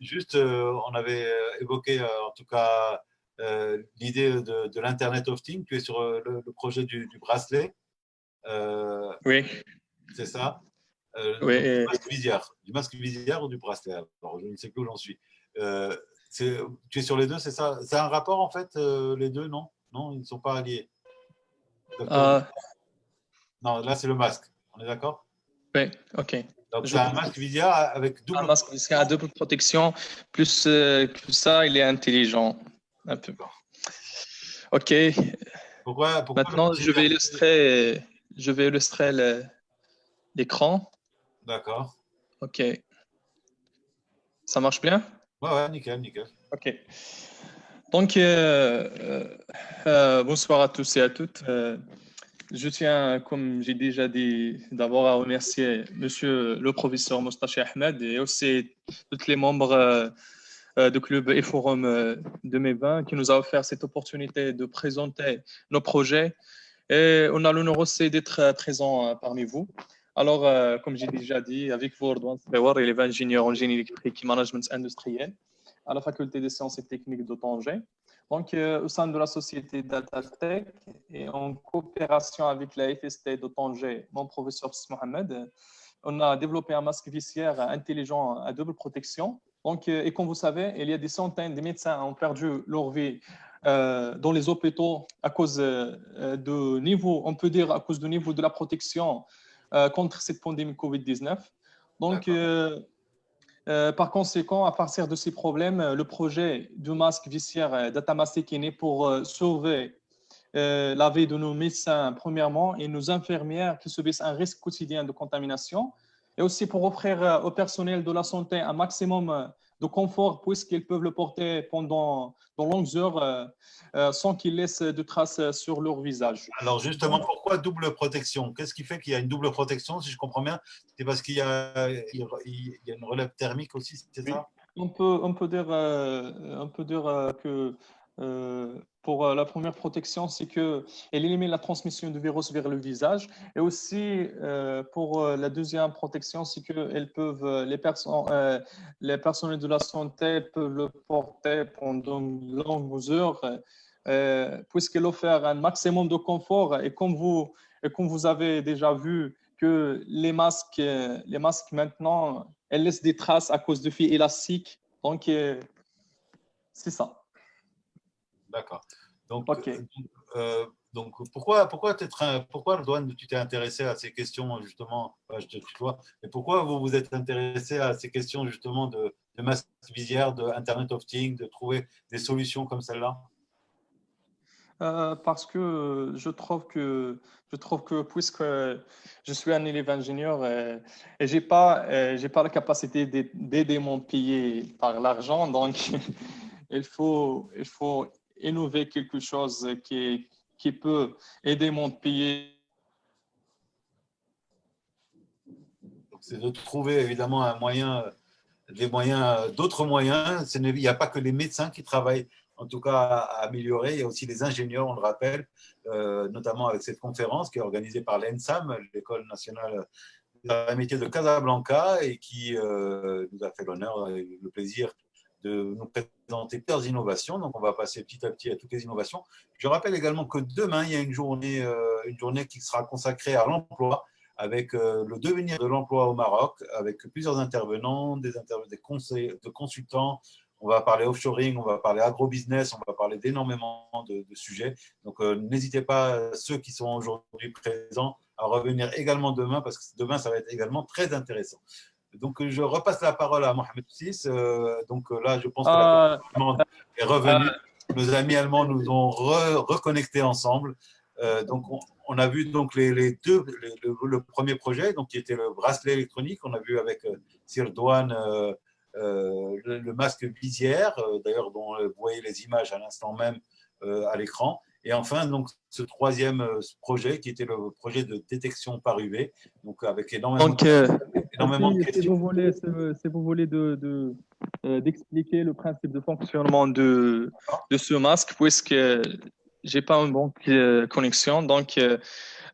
juste, on avait évoqué en tout cas l'idée de l'Internet of Things. Tu es sur le projet du bracelet, Oui, c'est ça? oui. Donc, du masque visière ou du bracelet? Alors, je ne sais plus où j'en suis. Euh, Tu es sur les deux, c'est ça? C'est un rapport en fait, les deux, non? Non, ils ne sont pas alliés. Euh, Non, là c'est le masque. On est d'accord? oui, ok. Donc, Je c'est un masque visière avec Un double masque protection. à double protection, plus que ça, il est intelligent. Un peu. Ok. Pourquoi le Maintenant, considères? je vais illustrer l'écran. D'accord. Ok. Ça marche bien? Ouais, ouais, nickel, nickel. Ok. Donc, bonsoir à tous et à toutes. Je tiens, comme j'ai déjà dit, d'abord à remercier Monsieur le professeur Mostachi Ahmed et aussi tous les membres du club et forum de Mévin qui nous a offert cette opportunité de présenter nos projets. Et on a l'honneur aussi d'être présent parmi vous. Alors, comme j'ai déjà dit, avec vous, Redouane Sbewar, élève ingénieur en génie électrique et management industriel à la faculté des sciences et techniques de Tanger. Donc, au sein de la société DataTech et en coopération avec la FST de Tanger, mon professeur Mohamed, on a développé un masque visière intelligent à double protection. Donc, et comme vous savez, il y a des centaines de médecins qui ont perdu leur vie dans les hôpitaux à cause de niveau, on peut dire à cause du niveau de la protection contre cette pandémie Covid-19. Donc, par conséquent, à partir de ces problèmes, le projet du masque visière Datamastic est né pour sauver la vie de nos médecins, premièrement, et nos infirmières qui subissent un risque quotidien de contamination, et aussi pour offrir au personnel de la santé un maximum de confort, puisqu'ils peuvent le porter pendant de longues heures sans qu'ils laissent de traces sur leur visage. Alors justement, pourquoi double protection? Qu'est-ce qui fait qu'il y a une double protection, si je comprends bien? C'est parce il y a une relève thermique aussi, c'est Oui, ça? on peut dire que pour la première protection, c'est qu'elle élimine la transmission du virus vers le visage. Et aussi, pour la deuxième protection, c'est que elles peuvent, les personnels de la santé peuvent le porter pendant de longues heures, puisqu'elle offre un maximum de confort. Et comme vous avez déjà vu, que les masques maintenant, elles laissent des traces à cause de fils élastiques. Donc, c'est ça. D'accord. Donc, OK. donc pourquoi Redouane, tu t'es intéressé à ces questions justement, je te tutoie, mais pourquoi vous vous êtes intéressé à ces questions justement de masque visière, de Internet of Things, de trouver des solutions comme celle-là? Parce que je trouve que puisque je suis un élève ingénieur et j'ai pas la capacité d'aider mon pays par l'argent, donc il faut innover quelque chose qui peut aider mon pays. Donc, c'est de trouver évidemment un moyen, des moyens, d'autres moyens. Il n'y a pas que les médecins qui travaillent, en tout cas, à améliorer. Il y a aussi les ingénieurs, on le rappelle, notamment avec cette conférence qui est organisée par l'ENSAM, l'École nationale des métiers de Casablanca, et qui nous a fait l'honneur et le plaisir de nous présenter plusieurs innovations. Donc, on va passer petit à petit à toutes les innovations. Je rappelle également que demain, il y a une journée qui sera consacrée à l'emploi, avec le devenir de l'emploi au Maroc, avec plusieurs intervenants, des consultants. On va parler offshoring, on va parler agrobusiness, on va parler d'énormément de sujets. Donc, n'hésitez pas, ceux qui sont aujourd'hui présents, à revenir également demain, parce que demain, ça va être également très intéressant. Donc, je repasse la parole à Mohamed VI. Donc là, je pense que la Euh, communauté allemande est revenue. Nos amis allemands nous ont reconnectés ensemble. Donc, on a vu donc le premier projet, donc, qui était le bracelet électronique. On a vu avec Sir Douane le masque visière, d'ailleurs, dont vous voyez les images à l'instant même à l'écran. Et enfin, donc, ce troisième projet, qui était le projet de détection par UV, donc avec énormément donc, de questions. si vous voulez d'expliquer le principe de fonctionnement de ce masque, puisque j'ai pas une bonne connexion. Donc,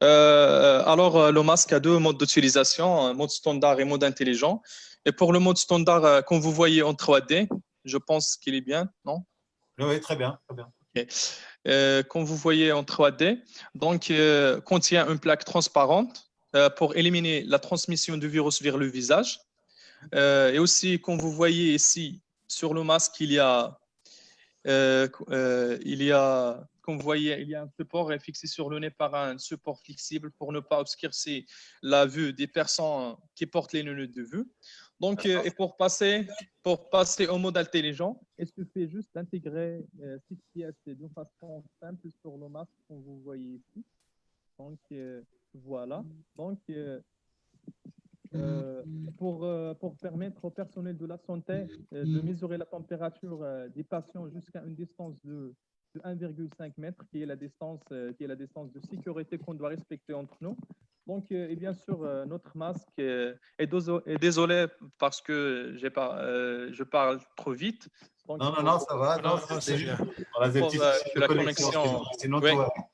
alors, le masque a deux modes d'utilisation, un mode standard et mode intelligent. Et pour le mode standard, comme vous voyez en 3D, je pense qu'il est bien, non? Oui, très bien, très bien. Ok. Comme vous voyez en 3D, donc contient une plaque transparente pour éliminer la transmission du virus vers le visage. Et aussi, comme vous voyez ici, sur le masque, comme vous voyez, il y a un support fixé sur le nez par un support flexible pour ne pas obscurcir la vue des personnes qui portent les lunettes de vue. Donc, et pour passer au mode intelligent, il suffit juste d'intégrer cette pièce d'une façon simple sur le masque, comme vous voyez ici. Donc, voilà. Donc, euh, pour permettre au personnel de la santé de mesurer la température des patients jusqu'à une distance de 1,5 m, qui est la distance de sécurité qu'on doit respecter entre nous. Donc, et bien sûr, notre masque est désolé parce que je parle trop vite. Donc, Non, non, non, ça va. Non, Non, c'est c'est juste bien. on a des petits soucis que de la connexion, connexion. sinon Oui, tout va bien.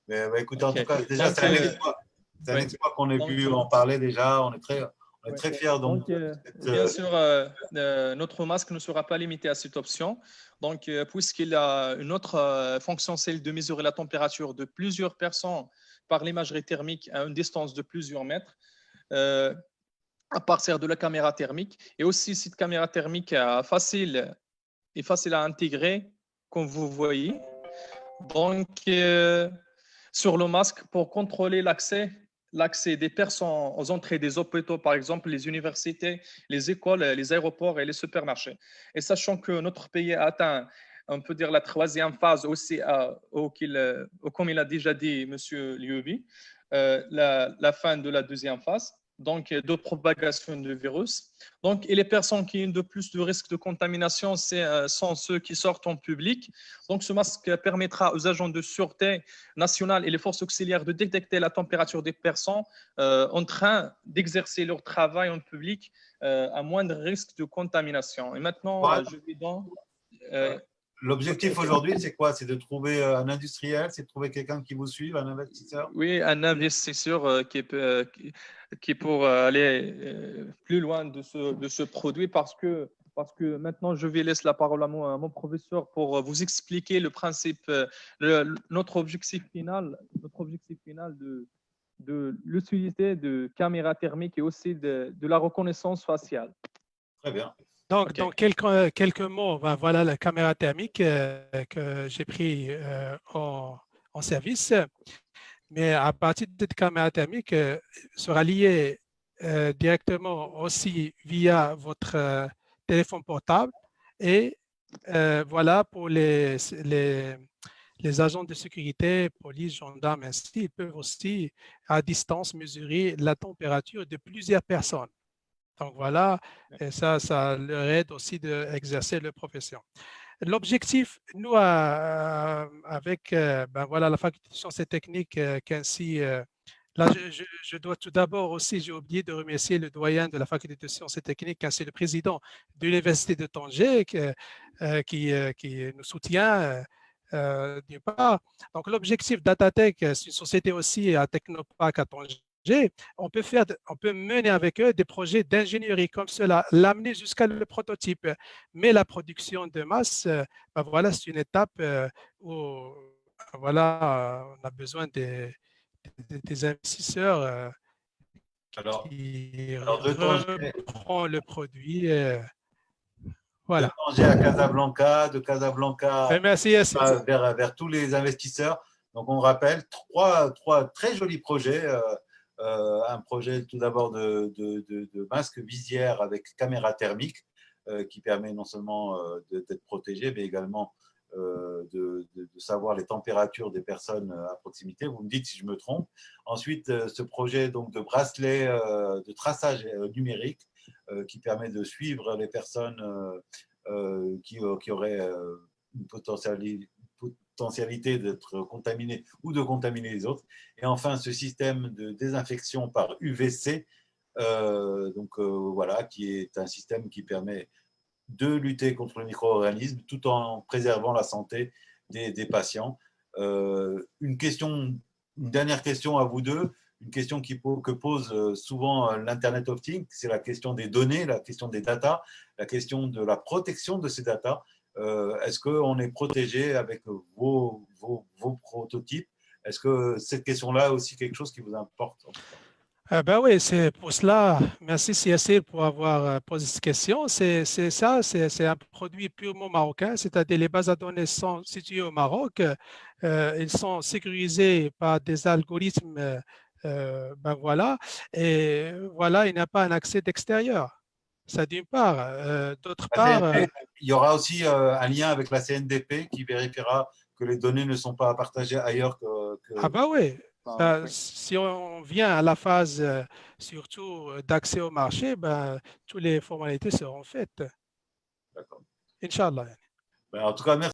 Mais bah, écoutez, en tout ok. cas, déjà, Donc, c'est un exploit. C'est un oui. exploit qu'on ait Donc, pu en parler déjà. On est ouais. très fiers donc, Donc, de cette, bien sûr, notre masque ne sera pas limité à cette option. Donc, puisqu'il a une autre fonction, celle de mesurer la température de plusieurs personnes par l'imagerie thermique à une distance de plusieurs mètres, euh, à partir de la caméra thermique. Et aussi, cette caméra thermique est facile à intégrer, comme vous voyez. Donc, sur le masque, pour contrôler l'accès des personnes aux entrées des hôpitaux, par exemple, les universités, les écoles, les aéroports et les supermarchés. Et sachant que notre pays a atteint, on peut dire, la troisième phase aussi, comme il a déjà dit M. Liubi, la fin de la deuxième phase, donc de propagation du virus. Donc, et les personnes qui ont de plus de risques de contamination, sont ceux qui sortent en public. Donc, ce masque permettra aux agents de sûreté nationale et les forces auxiliaires de détecter la température des personnes en train d'exercer leur travail en public à moindre risque de contamination. Et maintenant, ouais. je vais dans… L'objectif aujourd'hui, c'est quoi? C'est de trouver un industriel, c'est de trouver quelqu'un qui vous suive, un investisseur? Oui, un investisseur qui pour aller plus loin de ce produit parce que maintenant je vais laisser la parole à mon professeur pour vous expliquer le principe, notre objectif final de l'utilité de caméras thermiques et aussi de la reconnaissance faciale. Très bien. Donc, Ok. quelques mots, ben, voilà la caméra thermique que j'ai pris en service. Mais à partir de cette caméra thermique, sera liée directement aussi via votre téléphone portable. Et voilà, pour les agents de sécurité, police, gendarmes, ainsi, ils peuvent aussi à distance mesurer la température de plusieurs personnes. Donc voilà, et ça leur aide aussi d'exercer leur profession. L'objectif, nous, avec ben voilà, la faculté de sciences et techniques, qu'ainsi, là, je dois tout d'abord aussi, j'ai oublié de remercier le doyen de la faculté de sciences et techniques, ainsi le président de l'Université de Tanger, qui nous soutient d'une part. Donc, l'objectif d'Atatech, c'est une société aussi à Technopark à Tanger. On peut mener avec eux des projets d'ingénierie comme cela, l'amener jusqu'à le prototype. Mais la production de masse, ben voilà, c'est une étape où voilà, on a besoin des investisseurs Alors, qui de Tanger, reprend le produit. de Voilà. Tanger à Casablanca, de Casablanca Merci. vers tous les investisseurs. Donc, on rappelle trois très jolis projets. Un projet tout d'abord de masque visière avec caméra thermique qui permet non seulement d'être protégé, mais également de savoir les températures des personnes à proximité. Vous me dites si je me trompe. Ensuite, ce projet donc, de bracelet de traçage numérique qui permet de suivre les personnes qui auraient une potentialité d'être contaminées ou de contaminer les autres. Et enfin, ce système de désinfection par UVC, voilà, qui est un système qui permet de lutter contre le micro-organisme tout en préservant la santé des patients. Une dernière question à vous deux. une question que pose souvent l'Internet of Things, c'est la question des données, la question des data, la question de la protection de ces data. Est-ce qu'on est protégé avec vos prototypes? Est-ce que cette question-là est aussi quelque chose qui vous importe? Ben oui, c'est pour cela. Merci CSC pour avoir posé cette question. C'est ça, c'est un produit purement marocain, c'est-à-dire les bases de données sont situées au Maroc. Ils sont sécurisés par des algorithmes. Ben voilà, et voilà, il n'y a pas un accès d'extérieur. Ça d'une part. D'autre part, il y aura aussi un lien avec la CNDP qui vérifiera que les données ne sont pas partagées ailleurs que... ah ben oui. Ah, oui. Si on vient à la phase surtout d'accès au marché, ben, toutes les formalités seront faites. D'accord. Inch'Allah. Ben, en tout cas, merci.